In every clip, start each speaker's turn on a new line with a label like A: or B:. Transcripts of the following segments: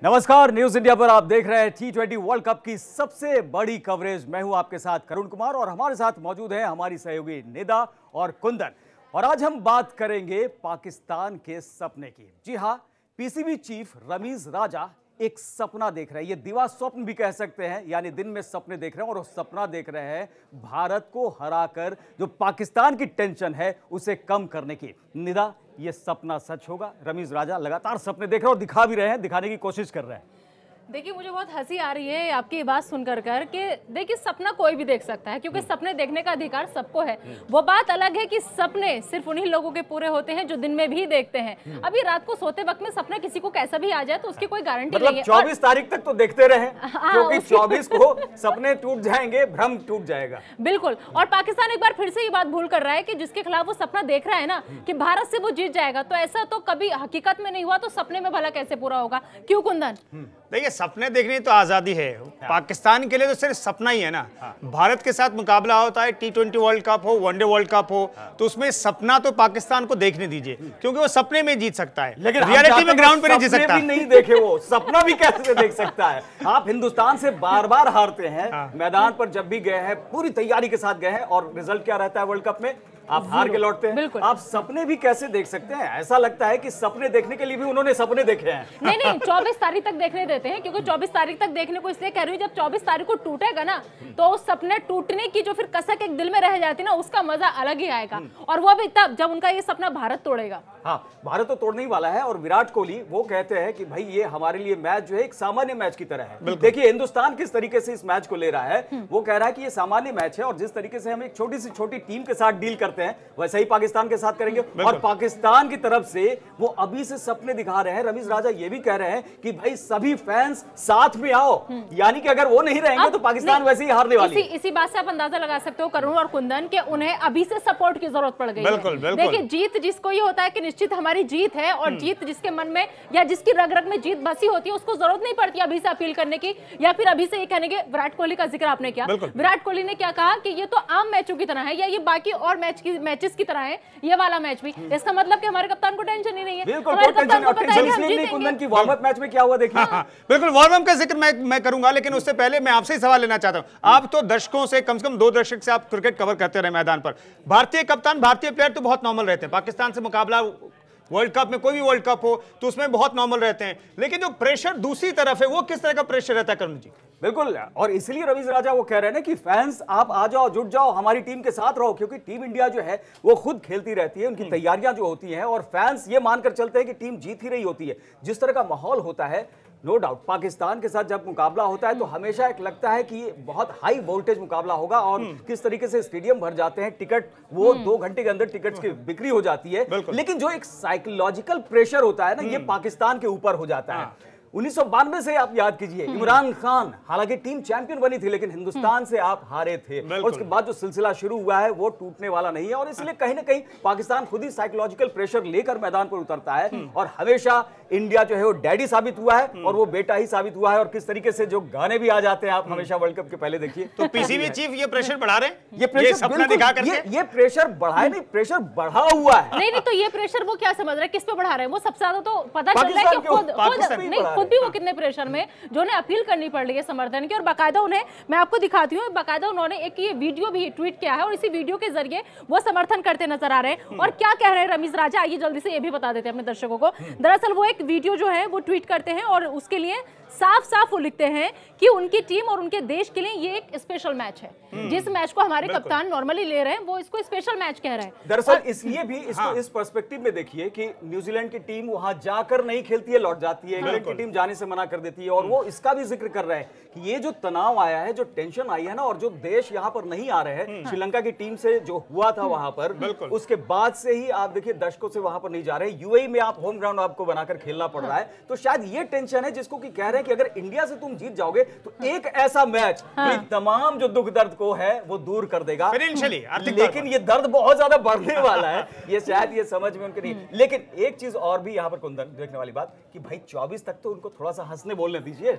A: नमस्कार, news India पर आप देख रहे हैं T20 वर्ल्ड कप की सबसे बड़ी कवरेज। मैं हूं आपके साथ करुण कुमार और हमारे साथ मौजूद हैं हमारी सहयोगी निदा और कुंदन। और आज हम बात करेंगे पाकिस्तान के सपने की। जी हां, पीसीबी चीफ रमीज राजा एक सपना देख रहे हैं, ये दिवा स्वप्न भी कह सकते हैं, यानी दिन में सपने देख रहे हैं और वो सपना देख रहे हैं भारत को हराकर जो पाकिस्तान की टेंशन है उसे कम करने की। निदा, ये सपना सच होगा? रमीज राजा लगातार सपने देख रहे हैं और दिखा भी रहे हैं, दिखाने की कोशिश कर रहे हैं।
B: देखिए, मुझे बहुत हंसी आ रही है आपकी ये बात सुनकर कि देखिए सपना कोई भी देख सकता है, क्योंकि सपने देखने का अधिकार सबको है। वो बात अलग है कि सपने सिर्फ उन्हीं लोगों के पूरे होते हैं जो दिन में भी देखते हैं। अभी रात को सोते वक्त में सपना किसी को कैसा भी आ जाए तो उसकी कोई गारंटी नहीं है।
A: 24 तारीख तक तो देखते रहे, क्योंकि 24 को सपने टूट जाएंगे, भ्रम टूट जाएगा।
B: बिल्कुल। और पाकिस्तान एक बार फिर से ये बात भूल कर रहा है कि जिसके खिलाफ वो सपना देख रहा है ना कि भारत से वो जीत जाएगा, तो ऐसा तो कभी हकीकत में नहीं हुआ, तो सपने में भला कैसे पूरा होगा? क्यों कुंदन?
C: देखिए, सपने देखने तो आजादी है। पाकिस्तान के लिए तो सिर्फ सपना ही है ना। भारत के साथ मुकाबला होता है, T20 वर्ल्ड कप हो, वनडे वर्ल्ड कप हो, तो उसमें सपना तो पाकिस्तान को देखने दीजिए, क्योंकि वो सपने में जीत सकता है, लेकिन रियलिटी में ग्राउंड पे नहीं जीत सकता।
A: भी नहीं देखे वो सपना भी कैसे देख सकता है? आप हिंदुस्तान से बार बार हारते हैं, मैदान पर जब भी गए हैं पूरी तैयारी के साथ गए हैं, और रिजल्ट क्या रहता है वर्ल्ड कप में? आप हार के लौटते हैं। आप सपने भी कैसे देख सकते हैं? ऐसा लगता है कि सपने देखने के लिए भी उन्होंने सपने देखे हैं।
B: नहीं, 24 तारीख तक देखने देते हैं, क्योंकि 24 तारीख तक देखने को इसलिए कह रही हूँ, जब 24 तारीख को टूटेगा ना, तो उस सपने टूटने की जो फिर कसक एक दिल में रह जाती है ना, उसका मजा अलग ही आएगा। और वो भी तब जब उनका ये सपना भारत तोड़ेगा। हाँ,
A: भारत तो तोड़ने ही वाला है। और विराट कोहली वो कहते हैं कि भाई ये हमारे लिए मैच जो है एक सामान्य मैच की तरह है। देखिए हिंदुस्तान किस तरीके से इस मैच को ले रहा है। वो कह रहा है कि ये सामान्य मैच है, और जिस तरीके से हम एक छोटी सी छोटी टीम के साथ डील करते हैं वैसे ही पाकिस्तान के साथ करेंगे। और पाकिस्तान की तरफ से वो अभी से सपने दिखा रहे हैं। रमीज राजा ये भी कह रहे हैं कि भाई सभी फैंस साथ में आओ, यानी कि अगर वो नहीं रहेंगे तो पाकिस्तान वैसे ही हारने वाली है।
B: इसी बात से आप अंदाजा लगा सकते हो करुण और कुंदन कि उन्हें अभी से सपोर्ट की जरूरत पड़ गई है। देखिए, जीत जिसको ये होता है कि निश्चित हमारी जीत है, और जीत जिसके मन में या जिसकी रग रग में जीत बसी होती है, उसको जरूरत नहीं पड़ती अभी से अपील करने की, या फिर अभी से ये कहने के। विराट कोहली का जिक्र आपने किया। विराट कोहली ने क्या कहा कि ये तो आम मैचों की तरह है, या ये बाकी और मैचेस की तरह है, ये वाला मैच भी। इसका मतलब कि हमारे कप्तान को टेंशन ही नहीं है। हमारे कप्तान को पता है कि हम जीतेंगे।
A: वार्म अप मैच में क्या हुआ देखिए।
C: बिल्कुल, वार्म अप का जिक्र मैं करूंगा, लेकिन उससे पहले मैं आपसे ही सवाल लेना चाहता हूं। आप तो दर्शकों से कम 2 दशक से आप क्रिकेट कवर करते रहे मैदान पर। भारतीय कप्तान, भारतीय प्लेयर तो बहुत नॉर्मल रहते हैं। पाकिस्तान से मुकाबला वर्ल्ड कप में, कोई भी वर्ल्ड कप हो, तो उसमें बहुत नॉर्मल रहते हैं, लेकिन जो प्रेशर दूसरी तरफ है वो किस तरह का प्रेशर रहता है करुण जी?
A: बिल्कुल, और इसलिए रवीज राजा वो कह रहे हैं ना कि फैंस आप आ जाओ, जुट जाओ, हमारी टीम के साथ रहो, क्योंकि टीम इंडिया जो है वो खुद खेलती रहती है, उनकी तैयारियां जो होती हैं, और फैंस ये मानकर चलते हैं कि टीम जीत ही रही होती है। जिस तरह का माहौल होता है, नो डाउट पाकिस्तान के साथ जब मुकाबला होता है तो हमेशा एक लगता है कि बहुत हाई वोल्टेज मुकाबला होगा, और किस तरीके से स्टेडियम भर जाते हैं, टिकट वो 2 घंटे के अंदर टिकट्स की बिक्री हो जाती है। लेकिन जो एक साइकोलॉजिकल प्रेशर होता है ना, ये पाकिस्तान के ऊपर हो जाता है। 1992 से आप याद कीजिए, इमरान खान, हालांकि टीम चैंपियन बनी थी, लेकिन हिंदुस्तान से आप हारे थे, और उसके बाद जो सिलसिला शुरू हुआ है वो टूटने वाला नहीं है। और इसलिए कहीं ना कहीं पाकिस्तान खुद ही साइकोलॉजिकल प्रेशर लेकर मैदान पर उतरता है, और हमेशा इंडिया जो है वो डैडी साबित हुआ है, और वो बेटा ही साबित हुआ है। और किस तरीके से जो गाने भी आ जाते हैं आप हमेशा वर्ल्ड कप के पहले देखिए।
C: तो पीसीबी चीफ ये प्रेशर बढ़ा रहे हैं,
A: ये प्रेशर बढ़ाए नहीं, प्रेशर बढ़ा हुआ है।
B: नहीं, तो ये प्रेशर वो क्या समझ रहे हैं, किस पे बढ़ा रहे हैं? वो सबसे ज्यादा तो पता चल रहा है कि खुद भी वो कितने प्रेशर में, जो उन्हें अपील करनी पड़ रही है समर्थन की। और बाकायदा उन्हें, मैं आपको दिखाती हूँ, बाकायदा उन्होंने एक ये वीडियो भी ट्वीट किया है, और इसी वीडियो के जरिए वो समर्थन करते नजर आ रहे हैं। और क्या कह रहे हैं रमीज राजा, आइए जल्दी से ये भी बता देते हैं अपने दर्शकों को। दरअसल वो एक वीडियो जो है वो ट्वीट करते हैं, और उसके लिए साफ साफ वो लिखते हैं कि उनकी टीम और उनके देश के लिए ये एक स्पेशल मैच है। जिस मैच को हमारे कप्तान नॉर्मली ले रहे हैं, वो इसको स्पेशल मैच कह रहे हैं।
A: दरअसल इसलिए भी इसको इस पर्सपेक्टिव में देखिए कि न्यूजीलैंड की टीम वहां जाकर नहीं खेलती है, लौट जाती है। इंग्लैंड की टीम जाने से मना कर देती है, और वो इसका भी जिक्र कर रहे हैं कि ये जो तनाव आया है, जो टेंशन आई है ना, और जो देश यहाँ पर नहीं आ रहे हैं, श्रीलंका की टीम से जो हुआ था वहां पर, उसके बाद से ही आप देखिए दर्शकों से वहां पर नहीं जा रहे। यूएई में आप होम ग्राउंड आपको बनाकर खेलना पड़ रहा है, तो शायद ये टेंशन है जिसको कि कह रहे हैं कि अगर इंडिया से तुम जीत जाओगे तो एक ऐसा मैच तमाम जो दुख दर्द को है वो दूर कर देगा
C: फाइनेंशियली,
A: लेकिन ये दर्द बहुत ज्यादा बढ़ने वाला है, ये शायद ये समझ में उनके नहीं। लेकिन एक चीज और भी यहाँ पर कुंदन देखने वाली बात कि भाई 24 तक तो उनको थोड़ा सा हंसने बोलने दीजिए,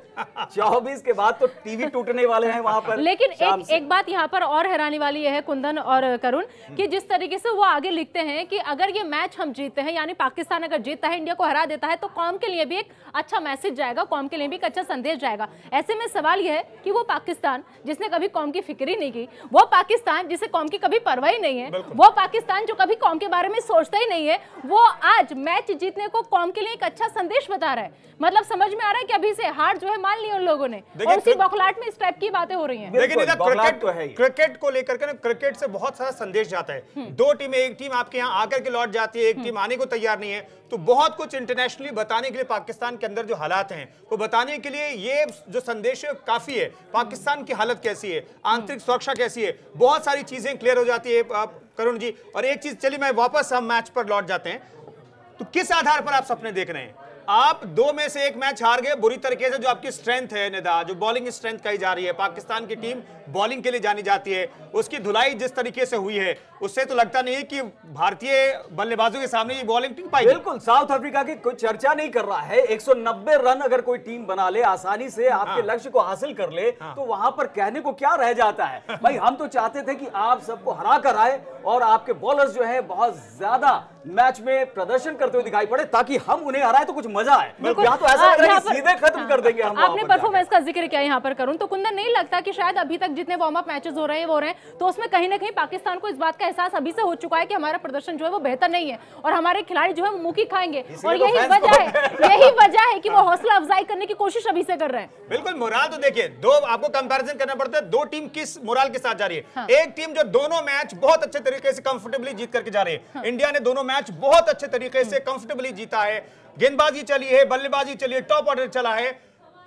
A: 24 के बाद तो टीवी टूटने वाले हैं वहां पर।
B: लेकिन एक बात यहाँ पर और हैरानी वाली है कुंदन और करुण कि जिस तरीके से वो आगे लिखते हैं कि अगर ये मैच हम जीतते हैं, यानी पाकिस्तान अगर जीतता है, इंडिया को हरा देता है, तो कौम के लिए भी एक अच्छा मैसेज जाएगा, कौम के लिए भी एक अच्छा संदेश जाएगा। ऐसे में सवाल यह है कि वो पाकिस्तान जिसने कभी कौम की फिक्र ही नहीं की, वो पाकिस्तान जिसे कौम की कभी परवाह ही नहीं है, वो पाकिस्तान जो कभी कौम के बारे में सोचता ही नहीं है, वो आज मैच जीतने को कौम के लिए एक अच्छा संदेश बता रहा है। मतलब समझ में आ रहा है कि अभी से हार जो है मान ली उन लोगों ने, और उसी बौखलाहट में इस टाइप की बातें हो रही हैं।
C: लेकिन क्रिकेट को लेकर के ना, क्रिकेट से बहुत सारा संदेश जाता है। दो टीमें, एक टीम आपके यहाँ आकर के लौट जाती है, एक टीम आने को तैयार नहीं है, तो बहुत कुछ इंटरनेशनली बताने के लिए पाकिस्तान के अंदर जो हालात हैं वो बताने के लिए ये जो संदेश है काफी है। पाकिस्तान की हालत कैसी है, आंतरिक सुरक्षा कैसी है, बहुत सारी चीजें क्लियर हो जाती है करुण जी। और एक चीज, चलिए मैं वापस हम मैच पर लौट जाते हैं, तो किस आधार पर आप सपने देख रहे हैं? आप 2 में से 1 मैच हार गए बुरी तरीके से। जो आपकी स्ट्रेंथ है निदा, जो बॉलिंग स्ट्रेंथ कही जा रही है, पाकिस्तान की टीम बॉलिंग के लिए जानी जाती है, उसकी धुलाई जिस तरीके से हुई है उससे तो लगता नहीं कि भारतीय बल्लेबाजों के सामने ये बॉलिंग टिक पाएगी।
A: बिल्कुल, साउथ अफ्रीका की कोई चर्चा नहीं कर रहा है। 190 रन अगर कोई टीम बना ले, आसानी से आपके लक्ष्य को हासिल कर ले, तो वहां पर कहने को क्या रह जाता है। भाई हम तो चाहते थे कि आप सबको हरा कर आए और आपके बॉलर्स जो है बहुत ज्यादा मैच में प्रदर्शन करते हुए दिखाई पड़े, ताकि हम उन्हें हराए तो कुछ मजा आए। यहाँ तो ऐसा लग रहा है कि सीधे खत्म कर देंगे हम।
B: आपने परफॉर्मेंस का जिक्र किया यहाँ पर करूं, तो कुंदन नहीं लगता कि शायद अभी तक जितने वार्म अप मैचेस हो रहे हैं तो उसमें कहीं ना कहीं पाकिस्तान को इस बात का एहसास अभी से हो चुका है कि हमारा प्रदर्शन जो है वो बेहतर नहीं है और हमारे खिलाड़ी जो है वो मुंह की खाएंगे, और यही वजह है कि वो हौसला अफजाई करने की कोशिश अभी से कर रहे हैं।
C: बिल्कुल, मोराल तो देखिए, दो आपको कंपैरिजन करना पड़ता है, 2 टीम किस मोराल के साथ जा रही है। एक टीम जो दोनों मैच बहुत अच्छे तरीके से कंफर्टेबली जीत करके जा रही है। इंडिया ने दोनों मैच बहुत अच्छे तरीके से कंफर्टेबली जीता है, गेंदबाजी चली है, बल्लेबाजी चली है, टॉप ऑर्डर चला है।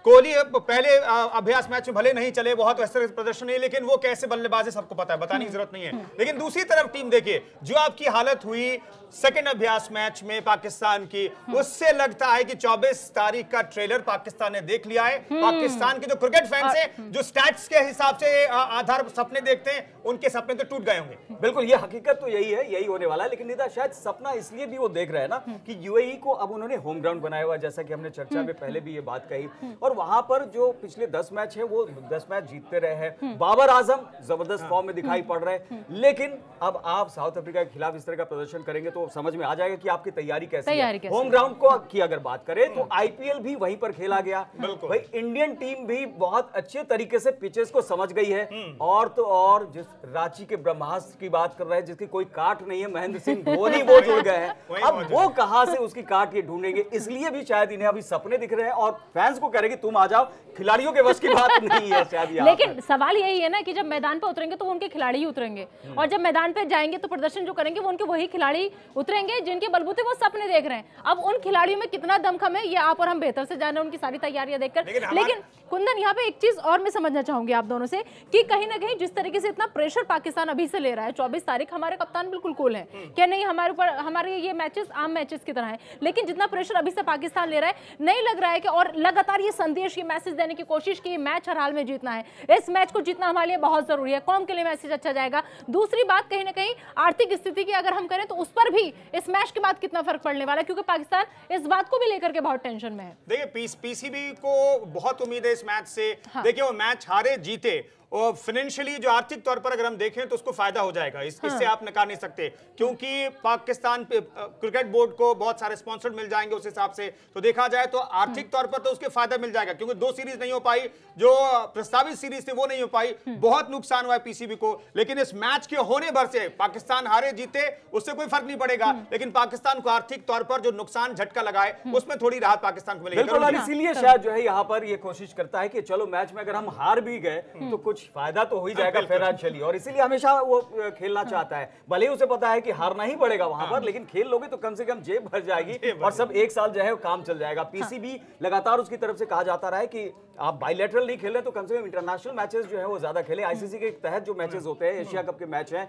C: कोहली पहले अभ्यास मैच में भले नहीं चले, बहुत वैसे प्रदर्शन नहीं, लेकिन वो कैसे बल्लेबाज है सबको पता है, बताने की जरूरत नहीं है। लेकिन दूसरी तरफ टीम देखिए, जो आपकी हालत हुई सेकंड अभ्यास मैच में पाकिस्तान की, उससे लगता है कि 24 तारीख का ट्रेलर पाकिस्तान ने देख लिया है। पाकिस्तान के जो क्रिकेट फैंस हैं, जो स्टैट्स के हिसाब से आधार सपने देखते हैं, उनके सपने तो टूट गए होंगे।
A: बिल्कुल, ये हकीकत तो यही है, यही होने वाला है। लेकिन निदा, शायद सपना इसलिए भी वो देख रहे हैं ना कि यूएई को अब उन्होंने होम ग्राउंड बनाया हुआ, जैसा कि हमने चर्चा में पहले भी ये बात कही, और वहां पर जो पिछले 10 मैच है वो 10 मैच जीतते रहे हैं। बाबर आजम जबरदस्त फॉर्म में दिखाई पड़ रहे हैं, लेकिन अब आप साउथ अफ्रीका के खिलाफ इस तरह का प्रदर्शन करेंगे तो समझ में आ जाएगा कि आपकी तैयारी कैसी है। होम ग्राउंड को की अगर बात करें तो आईपीएल भी वहीं पर खेला गया। भाई इंडियन टीम भी बहुत अच्छे तरीके से पिचेस को समझ गई है, और तो और जिस रांची के ब्रह्मास्त्र की बात कर रहे हैं, जिसकी कोई काट नहीं है, महेंद्र सिंह धोनी, वो जुड़ गए हैं। अब वो कहां से उसकी काट ये ढूंढेंगे, इसलिए भी शायद इन्हें अभी सपने दिख रहे हैं और फैंस को कह रहे हैं कि तुम आ जाओ। खिलाड़ियों के वश की बात नहीं है शायद।
B: लेकिन सवाल यही है ना कि जब मैदान पे उतरेंगे तो उनके खिलाड़ी ही उतरेंगे, और जब मैदान पे जाएंगे तो प्रदर्शन जो करेंगे वो उनके वही खिलाड़ी उतरेंगे जिनके बलबूते वो सपने देख रहे हैं। अब उन खिलाड़ियों में कितना दमखम है ये आप और हम बेहतर से जाने, उनकी सारी तैयारियां देखकर। लेकिन कुंदन, यहाँ पे एक चीज और मैं समझना चाहूंगी आप दोनों से कि कहीं ना कहीं जिस तरीके से इतना प्रेशर पाकिस्तान अभी से ले रहा है, 24 तारीख हमारे कप्तान बिल्कुल कूल है क्या नहीं, हमारे ऊपर हमारे ये मैचेस आम मैचेस की तरह है, लेकिन जितना प्रेशर अभी से पाकिस्तान ले रहा है, नहीं लग रहा है कि, और लगातार ये संदेश, ये मैसेज देने की कोशिश की मैच हर हाल में जीतना है, इस मैच को जीतना हमारे लिए बहुत जरूरी है, कौम के लिए मैसेज अच्छा जाएगा। दूसरी बात, कहीं ना कहीं आर्थिक स्थिति की अगर हम करें तो उस पर भी इस मैच के बाद कितना फर्क पड़ने वाला है, क्योंकि पाकिस्तान इस बात को भी लेकर के बहुत टेंशन में है।
C: देखिए, पीसीबी को बहुत उम्मीद है इस मैच से। देखिए, वो मैच हारे जीते और फाइनेंशियली जो आर्थिक तौर पर अगर हम देखें तो उसको फायदा हो जाएगा, इससे आप नकार नहीं सकते, क्योंकि पाकिस्तान क्रिकेट बोर्ड को बहुत सारे स्पॉन्सर मिल जाएंगे उस हिसाब से। तो देखा जाए तो आर्थिक तौर पर तो उसके फायदा मिल जाएगा, क्योंकि 2 सीरीज नहीं हो पाई, जो प्रस्तावित सीरीज थी वो नहीं हो पाई, बहुत नुकसान हुआ है पीसीबी को। लेकिन इस मैच के होने भर से पाकिस्तान हारे जीते उससे कोई फर्क नहीं पड़ेगा, लेकिन पाकिस्तान को आर्थिक तौर पर जो नुकसान झटका लगा है उसमें थोड़ी राहत पाकिस्तान को मिलेगी।
A: इसीलिए शायद जो है यहाँ पर ये कोशिश करता है कि चलो मैच में अगर हम हार भी गए तो कुछ कुछ फायदा तो हो ही जाएगा फाइनेंशियली, और इसीलिए हमेशा वो खेलना चाहता है। भले ही उसे पता है कि हारना ही पड़ेगा वहां पर, लेकिन खेल लोगे तो कम से कम जेब भर जाएगी और सब एक साल जो है काम चल जाएगा। पीसीबी लगातार उसकी तरफ से कहा जाता रहा है कि आप बायलैटरल नहीं खेल रहे तो कम से कम इंटरनेशनल मैचेस जो है वो ज्यादा खेले। आईसीसी के तहत जो मैचेस होते हैं, एशिया कप के मैच हैं,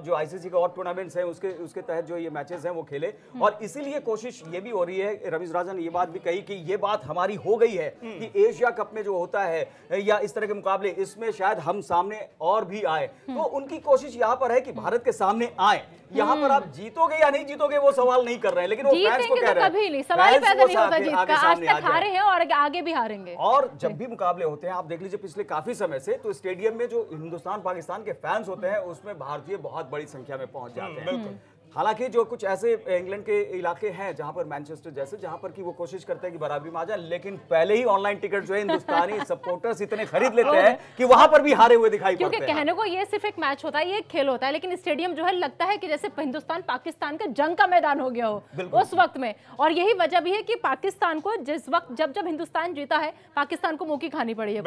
A: जो आईसीसी के और टूर्नामेंट्स हैं उसके तहत जो ये मैचेस हैं वो खेले। और इसीलिए कोशिश ये भी हो रही है, रवीज राजा ने ये बात भी कही कि ये बात हमारी हो गई है कि एशिया कप में जो होता है या इस तरह के मुकाबले, इसमें शायद हम सामने और भी आए। तो उनकी कोशिश यहाँ पर है कि भारत के सामने आए। यहाँ पर आप जीतोगे या नहीं जीतोगे वो सवाल नहीं कर रहे हैं, लेकिन वो फैंस को कह रहे हैं
B: कभी नहीं, सवाल पैदा नहीं होता जीत का। आज तक हारे हैं और आगे भी हारेंगे।
A: और जब भी मुकाबले होते हैं, आप देख लीजिए पिछले काफी समय से, तो स्टेडियम में जो हिंदुस्तान पाकिस्तान के फैंस होते हैं उसमें भारतीय बहुत बड़ी संख्या में पहुंच जाते हैं। हालांकि जो कुछ ऐसे इंग्लैंड के इलाके हैं जहां पर मैनचेस्टर जैसे, जहां पर कि वो कोशिश करते हैं कि बराबरी में आ जाए, लेकिन पहले ही ऑनलाइन टिकट जो है हिंदुस्तानी सपोर्टर्स इतने खरीद लेते हैं कि वहां पर भी हारे हुए दिखाई पड़ते हैं।
B: क्योंकि कहने को ये सिर्फ एक मैच होता है, ये एक खेल होता है, लेकिन स्टेडियम जो है लगता है कि जैसे हिंदुस्तान पाकिस्तान का जंग का मैदान हो गया हो उस वक्त में। और यही वजह भी है कि पाकिस्तान को जिस वक्त जब हिंदुस्तान जीता है, पाकिस्तान को मुंह की खानी पड़ी है।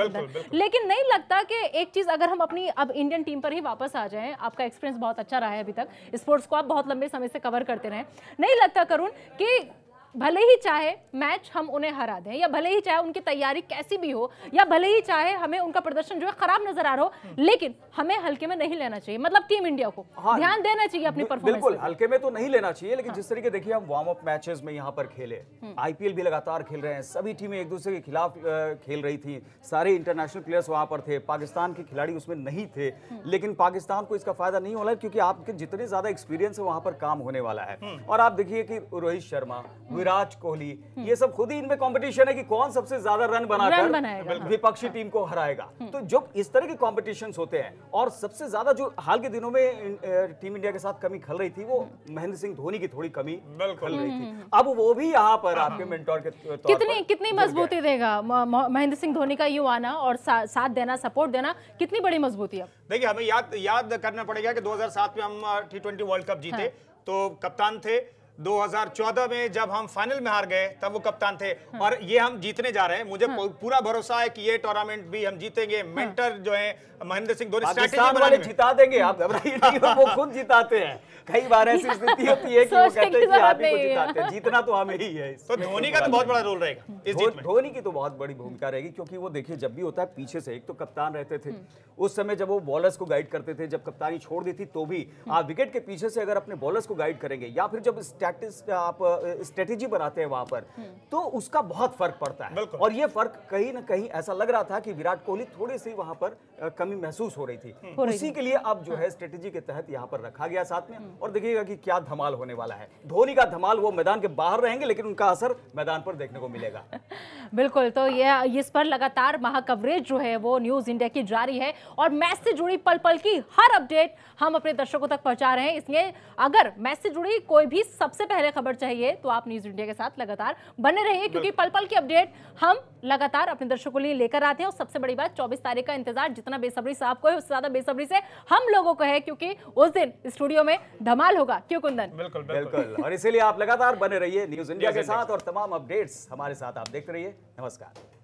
B: लेकिन नहीं लगता कि एक चीज, अगर हम अपनी अब इंडियन टीम पर ही वापस आ जाएं, आपका एक्सपीरियंस बहुत अच्छा रहा है अभी तक, स्पोर्ट्स को आप बहुत लंबे समय से कवर करते रहे, नहीं लगता करुण कि भले ही चाहे मैच हम उन्हें हरा दें, या भले ही चाहे उनकी तैयारी कैसी भी हो, या भले ही चाहे हमें उनका प्रदर्शन जो है खराब नजर आ रहा हो, लेकिन हमें हल्के में नहीं लेना चाहिए। मतलब टीम इंडिया को ध्यान देना चाहिए अपनी परफॉर्मेंस।
A: बिल्कुल हल्के में तो नहीं लेना चाहिए, लेकिन जिस तरीके देखिए हम वार्म अप मैचेस में यहाँ पर खेले, आईपीएल भी लगातार खेल रहे हैं, सभी टीमें एक दूसरे के खिलाफ खेल रही थी, सारे इंटरनेशनल प्लेयर्स वहां पर थे, पाकिस्तान के खिलाड़ी उसमें नहीं थे, लेकिन पाकिस्तान को इसका फायदा नहीं होना क्योंकि आपके जितने ज्यादा एक्सपीरियंस है वहां पर काम होने वाला है। और आप देखिए कि रोहित शर्मा, विराट कोहली, ये सब खुद ही इनमें कंपटीशन है कि कौन सबसे ज्यादा रन बनाकर विपक्षी टीम को हराएगा। तो जब इस तरह के कॉम्पिटिशंस होते हैं, और सबसे ज्यादा जो हाल के दिनों में टीम इंडिया के साथ कमी खल रही थी, वो महेंद्र सिंह धोनी की थोड़ी कमी खल रही थी। अब वो भी यहाँ पर आपके मेंटोर के तौर पर
B: कितनी मजबूती देगा महेंद्र सिंह धोनी का यूं आना और साथ देना, सपोर्ट देना, कितनी बड़ी मजबूती है।
C: देखिए हमें याद करना पड़ेगा कि 2007 में हम T20 वर्ल्ड कप जीते, तो कप्तान थे। 2014 में जब हम फाइनल में हार गए तब वो कप्तान थे, और ये हम जीतने जा रहे हैं। मुझे पूरा भरोसा है कि ये टूर्नामेंट भी हम जीतेंगे। मेंटर जो है महेंद्र सिंह धोनी,
A: स्ट्रैटेजी वाले जिता देंगे, आप घबराइए नहीं, वो खुद जिताते हैं। कई बार ऐसी स्थिति होती है कि वो कहते हैं कि आप ही को जिताते हैं, जीतना तो हमें ही है।
C: तो धोनी का तो बहुत बड़ा रोल रहेगा इस जीत में।
A: धोनी की तो बहुत बड़ी भूमिका रहेगी, क्योंकि वो देखिए जब भी होता है पीछे से, एक तो कप्तान रहते थे उस समय जब वो बॉलर्स को गाइड करते थे, जब कप्तानी छोड़ दी थी तो भी आप विकेट के पीछे से अगर अपने बॉलर्स को गाइड करेंगे, या फिर जब आप स्ट्रेटेजी बनाते हैं वहां पर, तो उसका बहुत फर्क पड़ता है। और ये फर्क कहीं ना कहीं ऐसा लग रहा था कि विराट कोहली थोड़ी सी वहां पर कमी महसूस हो रही थी, उसी के लिए अब जो है स्ट्रेटेजी के तहत यहाँ पर रखा गया साथ में। और देखिएगा कि क्या धमाल होने वाला है। धोनी का धमाल, वो मैदान के बाहर रहेंगे लेकिन उनका असर मैदान पर देखने को मिलेगा।
B: बिल्कुल, तो ये इस पर लगातार महाकवरेज जो है वो न्यूज इंडिया की जारी है, और मैच से जुड़ी पल पल की हर अपडेट हम अपने दर्शकों तक पहुंचा रहे हैं। इसलिए अगर मैच से जुड़ी कोई भी सबसे पहले खबर चाहिए तो आप न्यूज इंडिया के साथ लगातार बने रहिए, क्योंकि पल पल की अपडेट हम लगातार अपने दर्शकों के लिए लेकर आते हैं। और सबसे बड़ी बात, 24 तारीख का इंतजार जितना बेसब्री से आपको है, उससे ज्यादा बेसब्री से हम लोगों को है, क्योंकि उस दिन स्टूडियो में धमाल होगा। क्यों कुंदन?
A: बिल्कुल। और इसीलिए आप लगातार बने रहिए न्यूज इंडिया के साथ, और तमाम अपडेट्स हमारे साथ आप देखते रहिए। नमस्कार।